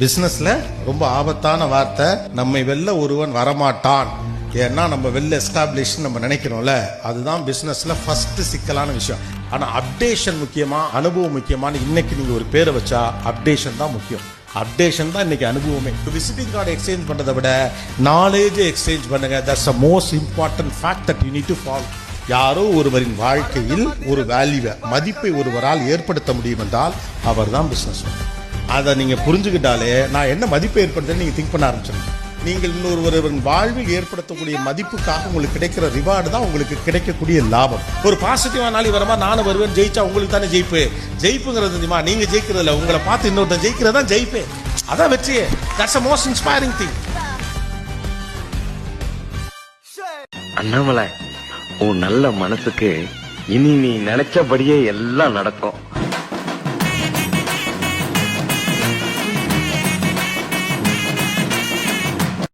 பிசினஸ்ல ரொம்ப ஆபத்தான வார்த்தை நம்மை வெல்ல ஒருவன் வரமாட்டான். ஏன்னா நம்ம வெல்ல எஸ்டாப்ளிஷ் நம்ம நினைக்கிறோம்ல, அதுதான் பிசினஸ்ல ஃபர்ஸ்ட் சிக்கலான விஷயம். ஆனா அப்டேஷன் முக்கியமா அனுபவம் முக்கியமான இன்னைக்கு நீங்க ஒரு பேரை வச்சா அப்டேஷன் தான் முக்கியம். அப்டேஷன் தான் இன்னைக்கு அனுபவமே. விசிட்டிங் கார்டு எக்ஸ்சேஞ்ச் பண்றதை விட நாலேஜ் எக்ஸ்சேஞ்ச் பண்ணுங்க. That's a most important fact that you need to follow. யாரோ ஒருவரின் வாழ்க்கையில் ஒரு வேல்யூவை மதிப்பை ஒருவரால் ஏற்படுத்த முடியும் என்றால் அவர் தான் பிசினஸ். அதை நீங்க புரிஞ்சுக்கிட்டாலே நான் என்ன மதிப்பை ஏற்படுத்துன்னு நீங்க திங்க் பண்ண ஆரம்பிச்சிருங்க. நீங்கள் இன்னொருவரின் வாழ்வில் ஏற்படுத்தக்கூடிய மதிப்புக்காக உங்களுக்கு கிடைக்கிற ரிவார்டு தான் உங்களுக்கு கிடைக்கக்கூடிய லாபம். ஒரு பாசிட்டிவான நாள் வரமா நானும் வருவேன், ஜெயிச்சா உங்களுக்கு தானே ஜெயிப்பு. ஜெயிப்புங்கிறது தெரியுமா, நீங்க ஜெயிக்கிறது இல்லை, உங்களை பார்த்து இன்னொருத்தன் ஜெயிக்கிறதா ஜெயிப்பே. அதான் வெற்றியே. That's a most inspiring thing. Annamalai, உன் நல்ல மனசுக்கு இனி நீ நினைச்சபடியே எல்லாம் நடக்கும்.